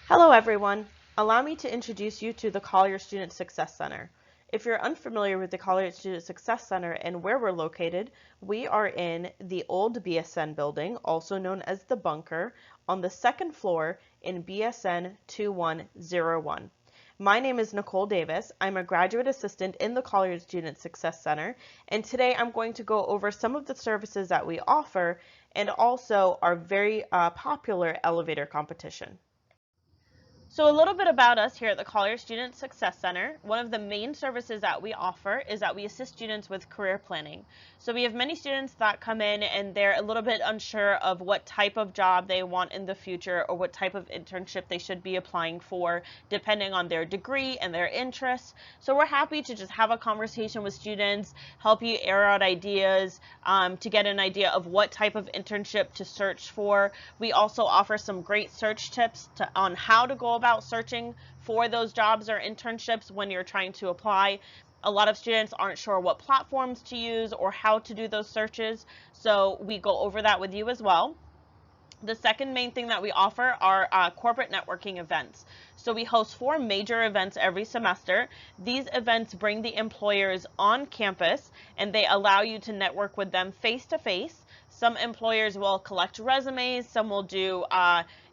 Hello everyone. Allow me to introduce you to the Collier Student Success Center. If you're unfamiliar with the Collier Student Success Center and where we're located, we are in the old BSN building, also known as the bunker, on the second floor in BSN 2101. My name is Nicole Davis. I'm a graduate assistant in the Collier Student Success Center, and today I'm going to go over some of the services that we offer and also our very popular elevator competition. So a little bit about us here at the Collier Student Success Center. One of the main services that we offer is that we assist students with career planning. So we have many students that come in and they're a little bit unsure of what type of job they want in the future or what type of internship they should be applying for depending on their degree and their interests. So we're happy to just have a conversation with students, help you air out ideas to get an idea of what type of internship to search for. We also offer some great search tips on how to go about searching for those jobs or internships when you're trying to apply. A lot of students aren't sure what platforms to use or how to do those searches, so we go over that with you as well. The second main thing that we offer are corporate networking events. So we host 4 major events every semester. These events bring the employers on campus and they allow you to network with them face to face. Some employers will collect resumes, some will do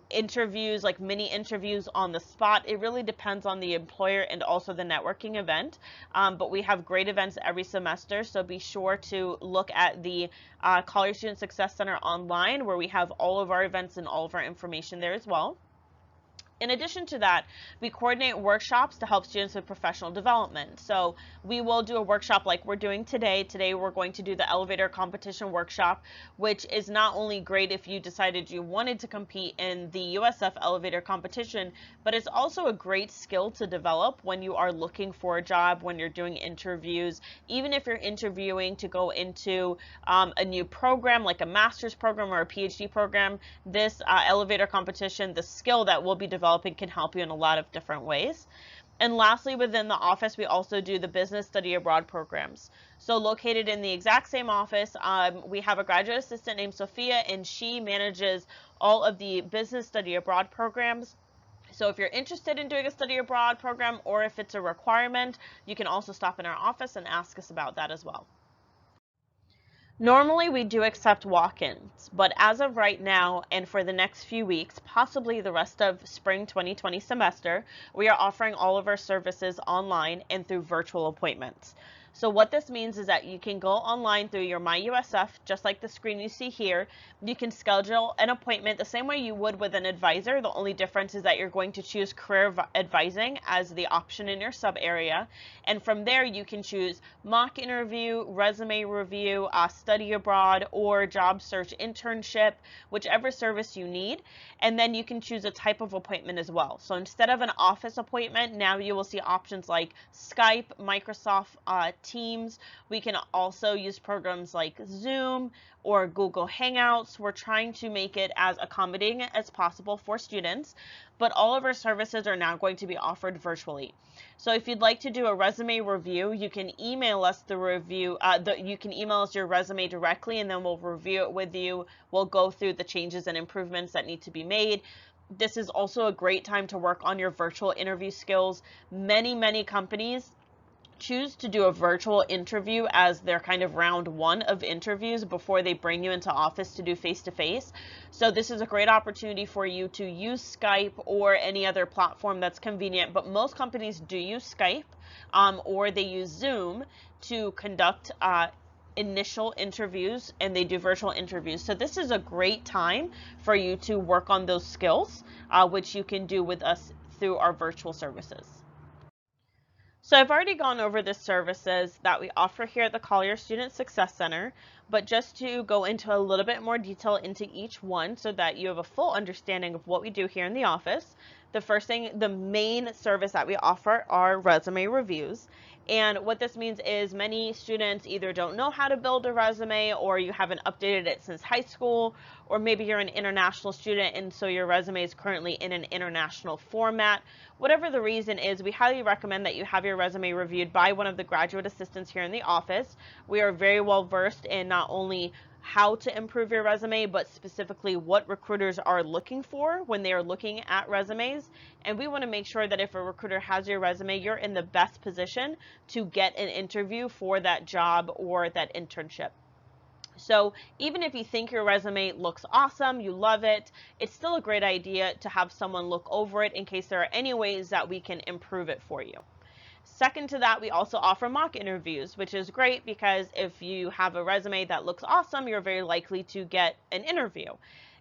interviews, like mini interviews on the spot. It really depends on the employer and also the networking event. But we have great events every semester, so be sure to look at the Collier Student Success Center online, where we have all of our events and all of our information there as well. In addition to that, we coordinate workshops to help students with professional development. So we will do a workshop like we're doing today. Today we're going to do the elevator competition workshop, which is not only great if you decided you wanted to compete in the USF elevator competition, but it's also a great skill to develop when you are looking for a job, when you're doing interviews, even if you're interviewing to go into a new program like a master's program or a PhD program. This elevator competition, the skill that we'll be developing can help you in a lot of different ways. And lastly, within the office, we also do the business study abroad programs. So located in the exact same office, we have a graduate assistant named Sophia, and she manages all of the business study abroad programs. So if you're interested in doing a study abroad program, or if it's a requirement, you can also stop in our office and ask us about that as well. Normally we do accept walk-ins, but as of right now and for the next few weeks, possibly the rest of spring 2020 semester, we are offering all of our services online and through virtual appointments. So what this means is that you can go online through your My USF, just like the screen you see here. You can schedule an appointment the same way you would with an advisor. The only difference is that you're going to choose career advising as the option in your sub area. And from there, you can choose mock interview, resume review, study abroad, or job search internship, whichever service you need. And then you can choose a type of appointment as well. So instead of an office appointment, now you will see options like Skype, Microsoft Teams. We can also use programs like Zoom or Google Hangouts. We're trying to make it as accommodating as possible for students, but all of our services are now going to be offered virtually. So if you'd like to do a resume review, you can email us the review. You can email us your resume directly, and then we'll review it with you. We'll go through the changes and improvements that need to be made. This is also a great time to work on your virtual interview skills. Many companies choose to do a virtual interview as their kind of round 1 of interviews before they bring you into office to do face-to-face. So this is a great opportunity for you to use Skype or any other platform that's convenient, but most companies do use Skype or they use Zoom to conduct initial interviews, and they do virtual interviews. So this is a great time for you to work on those skills, which you can do with us through our virtual services. So I've already gone over the services that we offer here at the Collier Student Success Center, but just to go into a little bit more detail into each one so that you have a full understanding of what we do here in the office. The first thing, the main service that we offer are resume reviews. And what this means is many students either don't know how to build a resume, or you haven't updated it since high school, or maybe you're an international student and so your resume is currently in an international format. Whatever the reason is, we highly recommend that you have your resume reviewed by one of the graduate assistants here in the office. We are very well versed in not only how to improve your resume, but specifically what recruiters are looking for when they are looking at resumes. And we want to make sure that if a recruiter has your resume, you're in the best position to get an interview for that job or that internship. So even if you think your resume looks awesome, you love it, it's still a great idea to have someone look over it in case there are any ways that we can improve it for you. Second to that, we also offer mock interviews, which is great because if you have a resume that looks awesome, you're very likely to get an interview.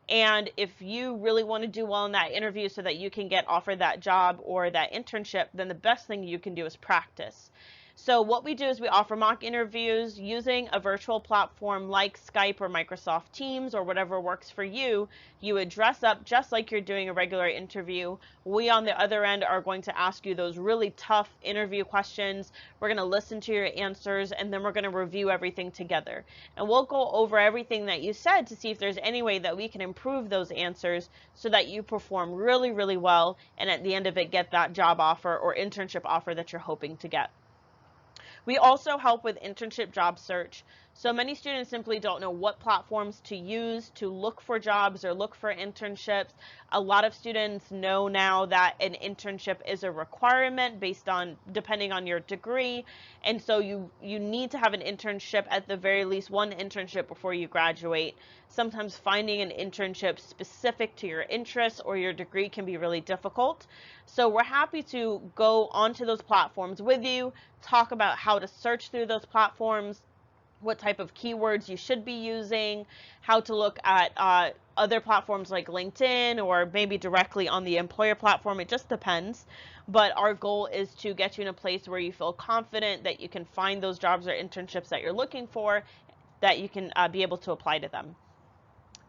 And if you really want to do well in that interview so that you can get offered that job or that internship, then the best thing you can do is practice. So what we do is we offer mock interviews using a virtual platform like Skype or Microsoft Teams or whatever works for you. You would dress up just like you're doing a regular interview. We on the other end are going to ask you those really tough interview questions. We're going to listen to your answers, and then we're going to review everything together. And we'll go over everything that you said to see if there's any way that we can improve those answers so that you perform really, really well, and at the end of it get that job offer or internship offer that you're hoping to get. We also help with internship job search. So many students simply don't know what platforms to use to look for jobs or look for internships. A lot of students know now that an internship is a requirement depending on your degree. And so you need to have an internship, at the very least one internship before you graduate. Sometimes finding an internship specific to your interests or your degree can be really difficult. So we're happy to go onto those platforms with you, talk about how to search through those platforms, what type of keywords you should be using, how to look at other platforms like LinkedIn or maybe directly on the employer platform. It just depends. But our goal is to get you in a place where you feel confident that you can find those jobs or internships that you're looking for, that you can be able to apply to them.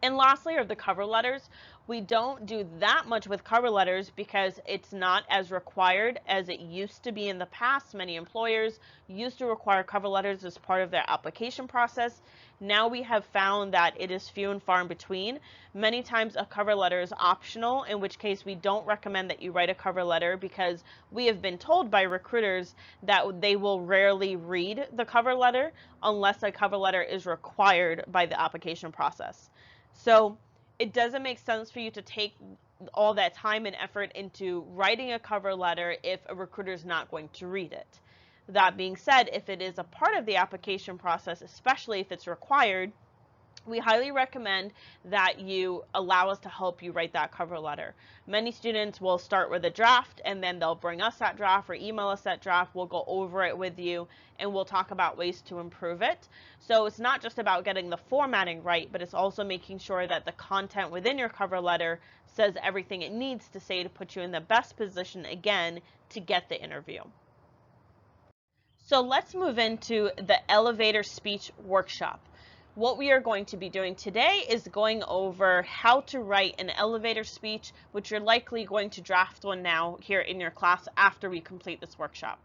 And lastly are the cover letters. We don't do that much with cover letters because it's not as required as it used to be in the past. Many employers used to require cover letters as part of their application process. Now we have found that it is few and far in between. Many times a cover letter is optional, in which case we don't recommend that you write a cover letter because we have been told by recruiters that they will rarely read the cover letter unless a cover letter is required by the application process. So it doesn't make sense for you to take all that time and effort into writing a cover letter if a recruiter is not going to read it. That being said, if it is a part of the application process, especially if it's required, we highly recommend that you allow us to help you write that cover letter. Many students will start with a draft and then they'll bring us that draft or email us that draft. We'll go over it with you and we'll talk about ways to improve it. So it's not just about getting the formatting right, but it's also making sure that the content within your cover letter says everything it needs to say to put you in the best position again to get the interview. So let's move into the elevator speech workshop. What we are going to be doing today is going over how to write an elevator speech, which you're likely going to draft one now here in your class after we complete this workshop.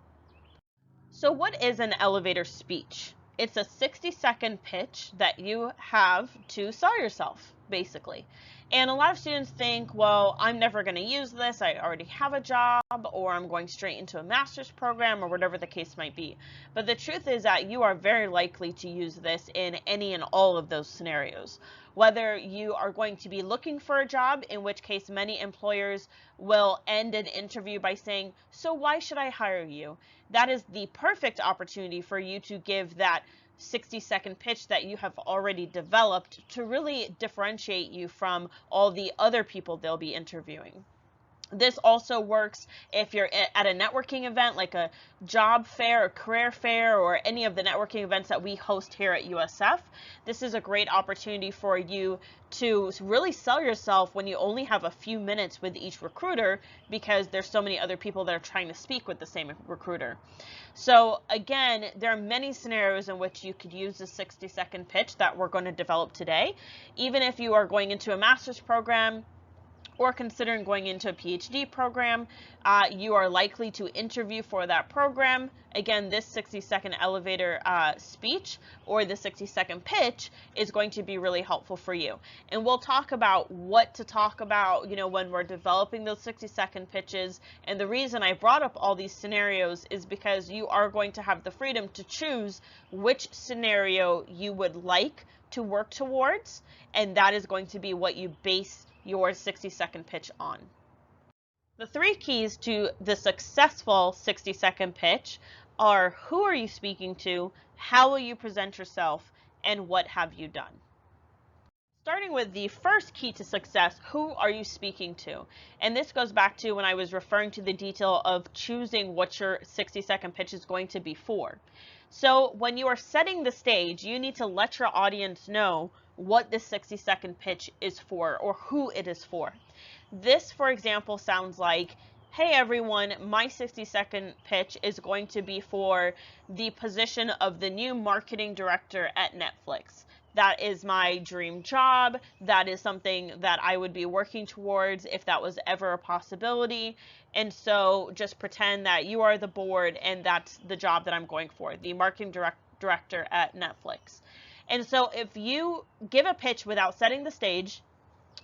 So what is an elevator speech? It's a 60-second pitch that you have to sell yourself, basically. And a lot of students think, well, I'm never going to use this. I already have a job, or I'm going straight into a master's program, or whatever the case might be. But the truth is that you are very likely to use this in any and all of those scenarios. Whether you are going to be looking for a job, in which case many employers will end an interview by saying, so why should I hire you? That is the perfect opportunity for you to give that 60-second pitch that you have already developed to really differentiate you from all the other people they'll be interviewing. This also works if you're at a networking event like a job fair or career fair or any of the networking events that we host here at USF. This is a great opportunity for you to really sell yourself when you only have a few minutes with each recruiter because there's so many other people that are trying to speak with the same recruiter. So again, there are many scenarios in which you could use the 60-second pitch that we're going to develop today. Even if you are going into a master's program, or considering going into a PhD program, you are likely to interview for that program. Again, this 60-second elevator speech or the 60-second pitch is going to be really helpful for you. And we'll talk about what to talk about, when we're developing those 60-second pitches. And the reason I brought up all these scenarios is because you are going to have the freedom to choose which scenario you would like to work towards, and that is going to be what you base your 60-second pitch on. The 3 keys to the successful 60-second pitch are: who are you speaking to, how will you present yourself, and what have you done? Starting with the first key to success, who are you speaking to? And this goes back to when I was referring to the detail of choosing what your 60-second pitch is going to be for. So when you are setting the stage, you need to let your audience know what this 60-second pitch is for or who it is for. This, for example, sounds like, hey everyone, my 60-second pitch is going to be for the position of the new marketing director at Netflix. That is my dream job. That is something that I would be working towards if that was ever a possibility. And so just pretend that you are the board and that's the job that I'm going for, the marketing director at Netflix. And so if you give a pitch without setting the stage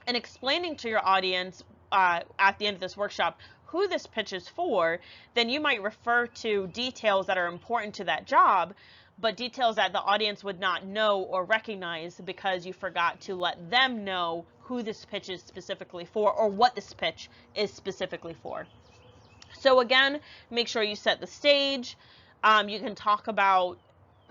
and explaining to your audience at the end of this workshop who this pitch is for, then you might refer to details that are important to that job, but details that the audience would not know or recognize because you forgot to let them know who this pitch is specifically for or what this pitch is specifically for. So again, make sure you set the stage. You can talk about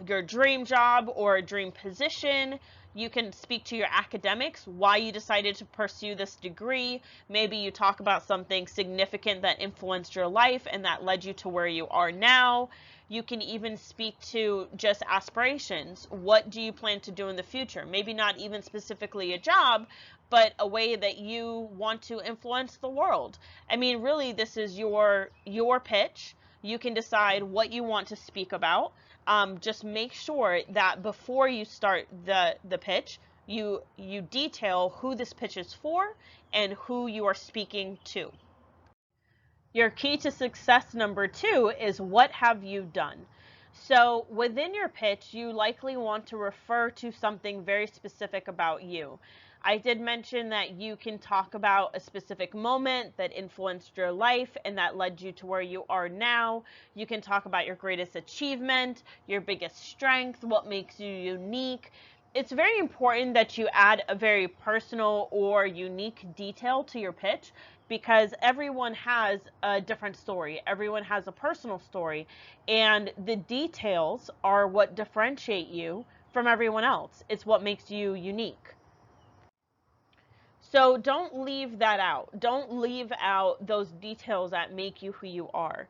your dream job or a dream position. You can speak to your academics, why you decided to pursue this degree. Maybe you talk about something significant that influenced your life and that led you to where you are now. You can even speak to just aspirations. What do you plan to do in the future? Maybe not even specifically a job, but a way that you want to influence the world. I mean, really, this is your pitch. You can decide what you want to speak about. Just make sure that before you start the pitch, you detail who this pitch is for and who you are speaking to. Your key to success number 2 is what have you done? So within your pitch, you likely want to refer to something very specific about you. I did mention that you can talk about a specific moment that influenced your life and that led you to where you are now. You can talk about your greatest achievement, your biggest strength, what makes you unique. It's very important that you add a very personal or unique detail to your pitch because everyone has a different story. Everyone has a personal story, and the details are what differentiate you from everyone else. It's what makes you unique. So don't leave that out. Don't leave out those details that make you who you are.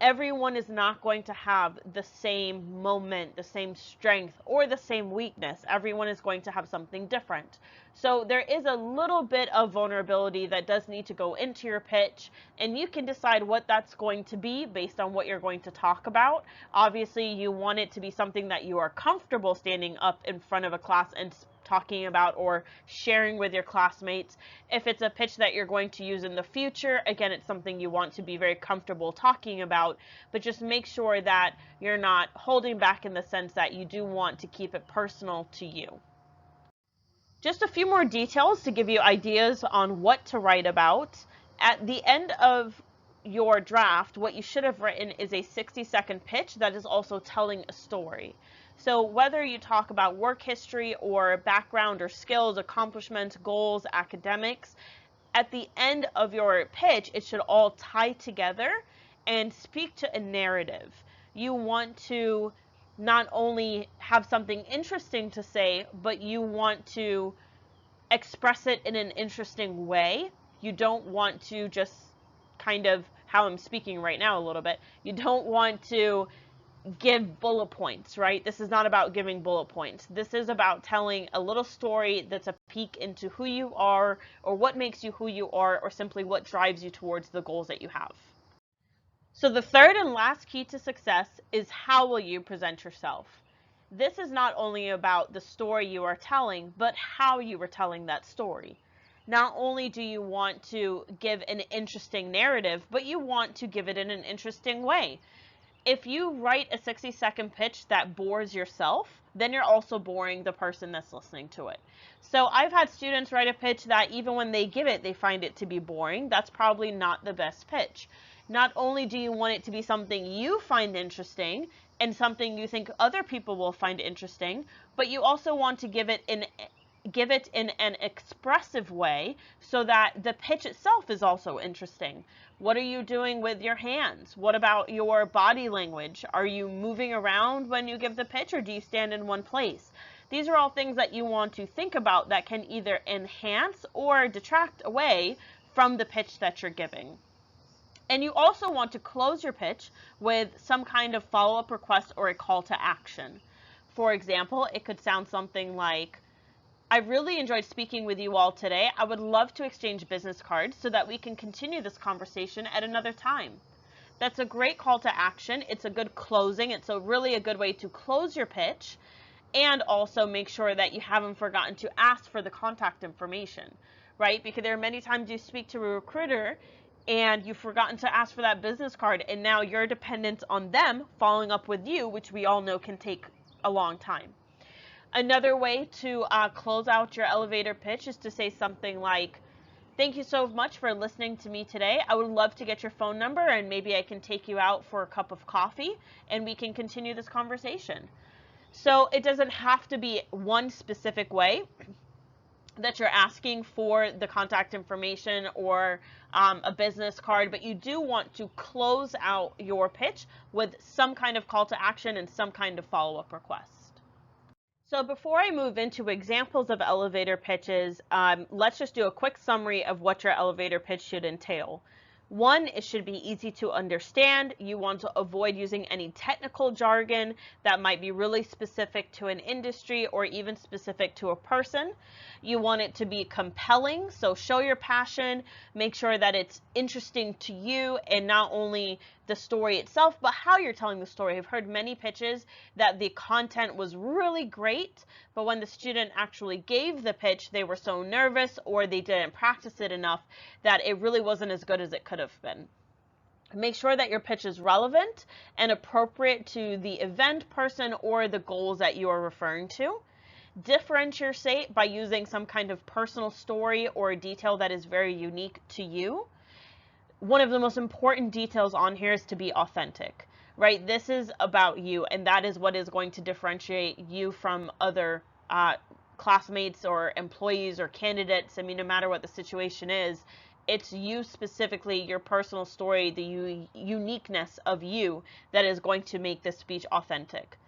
Everyone is not going to have the same moment, the same strength, or the same weakness. Everyone is going to have something different. So there is a little bit of vulnerability that does need to go into your pitch, and you can decide what that's going to be based on what you're going to talk about. Obviously, you want it to be something that you are comfortable standing up in front of a class and talking about or sharing with your classmates. If it's a pitch that you're going to use in the future, again, it's something you want to be very comfortable talking about, but just make sure that you're not holding back in the sense that you do want to keep it personal to you. Just a few more details to give you ideas on what to write about. At the end of your draft, what you should have written is a 60-second pitch that is also telling a story. So whether you talk about work history or background or skills, accomplishments, goals, academics, at the end of your pitch, it should all tie together and speak to a narrative. You want to not only have something interesting to say, but you want to express it in an interesting way. You don't want to just kind of how I'm speaking right now a little bit. You don't want to give bullet points, right? This is not about giving bullet points. This is about telling a little story that's a peek into who you are or what makes you who you are or simply what drives you towards the goals that you have. So the third and last key to success is how will you present yourself? This is not only about the story you are telling, but how you are telling that story. Not only do you want to give an interesting narrative, but you want to give it in an interesting way. If you write a 60-second pitch that bores yourself, then you're also boring the person that's listening to it. So I've had students write a pitch that even when they give it, they find it to be boring. That's probably not the best pitch. Not only do you want it to be something you find interesting and something you think other people will find interesting, but you also want to give it in an expressive way so that the pitch itself is also interesting. What are you doing with your hands? What about your body language? Are you moving around when you give the pitch, or do you stand in one place? These are all things that you want to think about that can either enhance or detract away from the pitch that you're giving. And you also want to close your pitch with some kind of follow-up request or a call to action. For example, it could sound something like, I really enjoyed speaking with you all today. I would love to exchange business cards so that we can continue this conversation at another time. That's a great call to action. It's a good closing. It's really a good way to close your pitch, and also make sure that you haven't forgotten to ask for the contact information, right? Because there are many times you speak to a recruiter and you've forgotten to ask for that business card, and now you're dependent on them following up with you, which we all know can take a long time. Another way to close out your elevator pitch is to say something like, thank you so much for listening to me today. I would love to get your phone number and maybe I can take you out for a cup of coffee and we can continue this conversation. So it doesn't have to be one specific way that you're asking for the contact information or a business card, but you do want to close out your pitch with some kind of call to action and some kind of follow-up request. So before I move into examples of elevator pitches, let's just do a quick summary of what your elevator pitch should entail. One, it should be easy to understand. You want to avoid using any technical jargon that might be really specific to an industry or even specific to a person. You want it to be compelling, so show your passion, make sure that it's interesting to you, and not only the story itself, but how you're telling the story. I've heard many pitches that the content was really great, but when the student actually gave the pitch, they were so nervous or they didn't practice it enough that it really wasn't as good as it could have been. Make sure that your pitch is relevant and appropriate to the event, person, or the goals that you are referring to. Differentiate by using some kind of personal story or a detail that is very unique to you. One of the most important details on here is to be authentic, right? This is about you, and that is what is going to differentiate you from other classmates or employees or candidates. I mean, no matter what the situation is, it's you specifically, your personal story, the uniqueness of you that is going to make this speech authentic.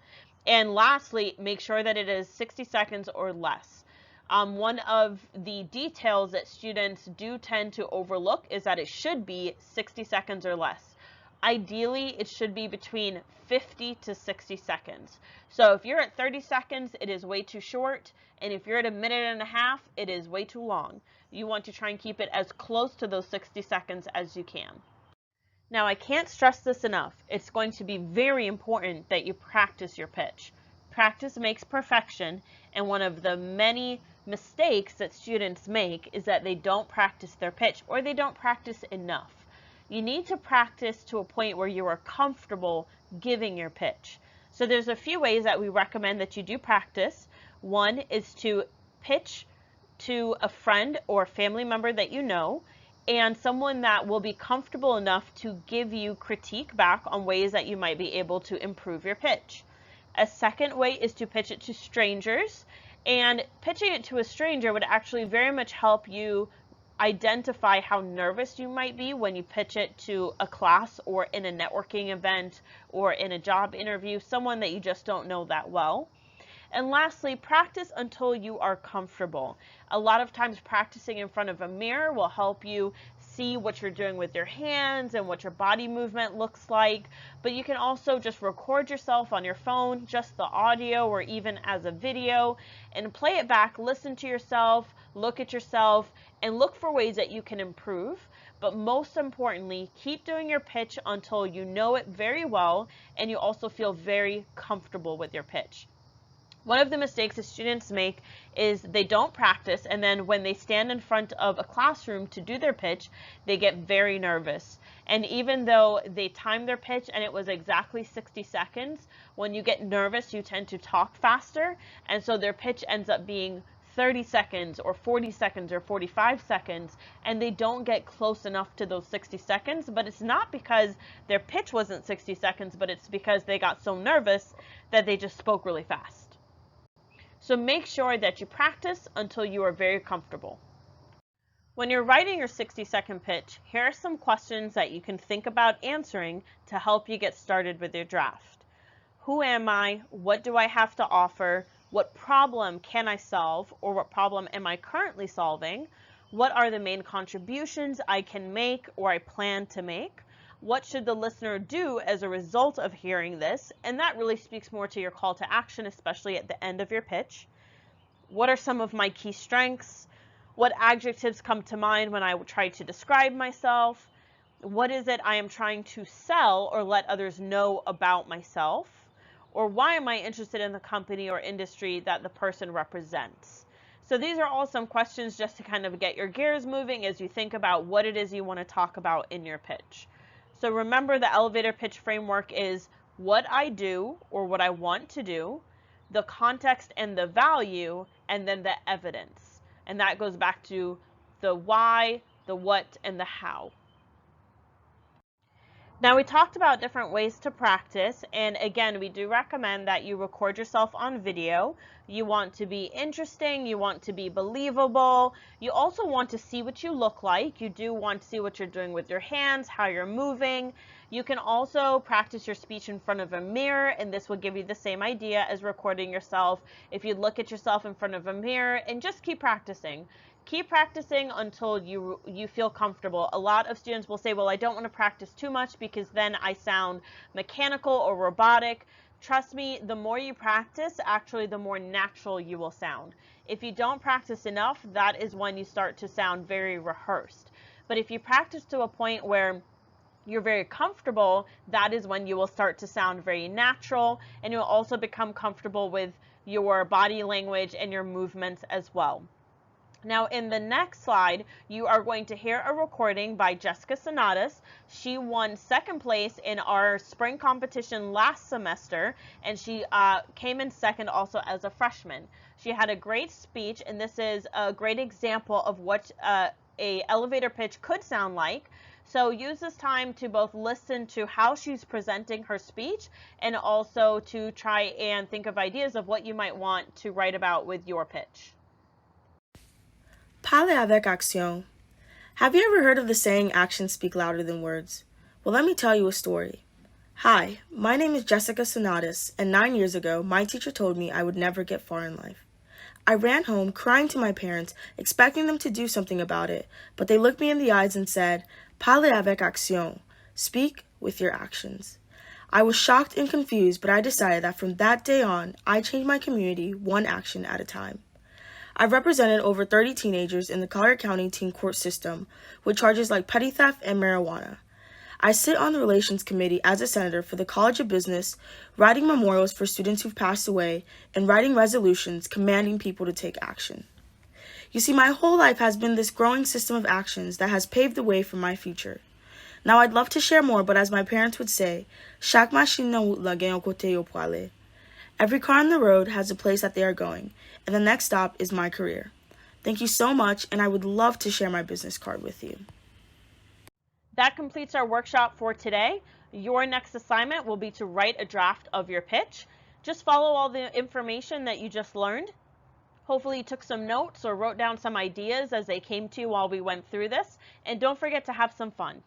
And lastly, make sure that it is 60 seconds or less. One of the details that students do tend to overlook is that it should be 60 seconds or less. Ideally, it should be between 50 to 60 seconds. So if you're at 30 seconds, it is way too short. And if you're at a minute and a half, it is way too long. You want to try and keep it as close to those 60 seconds as you can. Now, I can't stress this enough. It's going to be very important that you practice your pitch. Practice makes perfection, and one of the many mistakes that students make is that they don't practice their pitch or they don't practice enough. You need to practice to a point where you are comfortable giving your pitch. So there's a few ways that we recommend that you do practice. One is to pitch to a friend or family member that you know, and someone that will be comfortable enough to give you critique back on ways that you might be able to improve your pitch. A second way is to pitch it to strangers, and pitching it to a stranger would actually very much help you identify how nervous you might be when you pitch it to a class or in a networking event or in a job interview, someone that you just don't know that well. And lastly, practice until you are comfortable. A lot of times practicing in front of a mirror will help you see what you're doing with your hands and what your body movement looks like. But you can also just record yourself on your phone, just the audio or even as a video, and play it back, listen to yourself, look at yourself, and look for ways that you can improve. But most importantly, keep doing your pitch until you know it very well and you also feel very comfortable with your pitch. One of the mistakes that students make is they don't practice, and then when they stand in front of a classroom to do their pitch, they get very nervous. And even though they timed their pitch and it was exactly 60 seconds, when you get nervous, you tend to talk faster, and so their pitch ends up being 30 seconds or 40 seconds or 45 seconds, and they don't get close enough to those 60 seconds, but it's not because their pitch wasn't 60 seconds, but it's because they got so nervous that they just spoke really fast. So make sure that you practice until you are very comfortable. When you're writing your 60-second pitch, here are some questions that you can think about answering to help you get started with your draft. Who am I? What do I have to offer? What problem can I solve, or what problem am I currently solving? What are the main contributions I can make or I plan to make? What should the listener do as a result of hearing this? And that really speaks more to your call to action, especially at the end of your pitch. What are some of my key strengths? What adjectives come to mind when I try to describe myself? What is it I am trying to sell or let others know about myself? Or why am I interested in the company or industry that the person represents? So these are all some questions just to kind of get your gears moving as you think about what it is you want to talk about in your pitch. So remember, the elevator pitch framework is what I do or what I want to do, the context and the value, and then the evidence. And that goes back to the why, the what, and the how. Now, we talked about different ways to practice, and again, we do recommend that you record yourself on video. You want to be interesting, you want to be believable, you also want to see what you look like. You do want to see what you're doing with your hands, how you're moving. You can also practice your speech in front of a mirror, and this will give you the same idea as recording yourself. If you look at yourself in front of a mirror and just keep practicing. Keep practicing until you feel comfortable. A lot of students will say, well, I don't want to practice too much because then I sound mechanical or robotic. Trust me, the more you practice, actually, the more natural you will sound. If you don't practice enough, that is when you start to sound very rehearsed. But if you practice to a point where you're very comfortable, that is when you will start to sound very natural, and you'll also become comfortable with your body language and your movements as well. Now, in the next slide, you are going to hear a recording by Jessica Sonatas. She won second place in our spring competition last semester, and she came in second also as a freshman. She had a great speech, and this is a great example of what a elevator pitch could sound like. So use this time to both listen to how she's presenting her speech and also to try and think of ideas of what you might want to write about with your pitch. Parlez avec action. Have you ever heard of the saying, actions speak louder than words? Well, let me tell you a story. Hi, my name is Jessica Sonatas, and 9 years ago, my teacher told me I would never get far in life. I ran home crying to my parents, expecting them to do something about it, but they looked me in the eyes and said, Parlez avec action. Speak with your actions. I was shocked and confused, but I decided that from that day on, I changed my community one action at a time. I've represented over 30 teenagers in the Collier County teen court system with charges like petty theft and marijuana. I sit on the Relations Committee as a senator for the College of Business, writing memorials for students who've passed away, and writing resolutions commanding people to take action. You see, my whole life has been this growing system of actions that has paved the way for my future. Now, I'd love to share more, but as my parents would say, chaque machine na route la gagne un côté au pour aller. Every car on the road has a place that they are going, and the next stop is my career. Thank you so much, and I would love to share my business card with you. That completes our workshop for today. Your next assignment will be to write a draft of your pitch. Just follow all the information that you just learned. Hopefully you took some notes or wrote down some ideas as they came to you while we went through this, and don't forget to have some fun.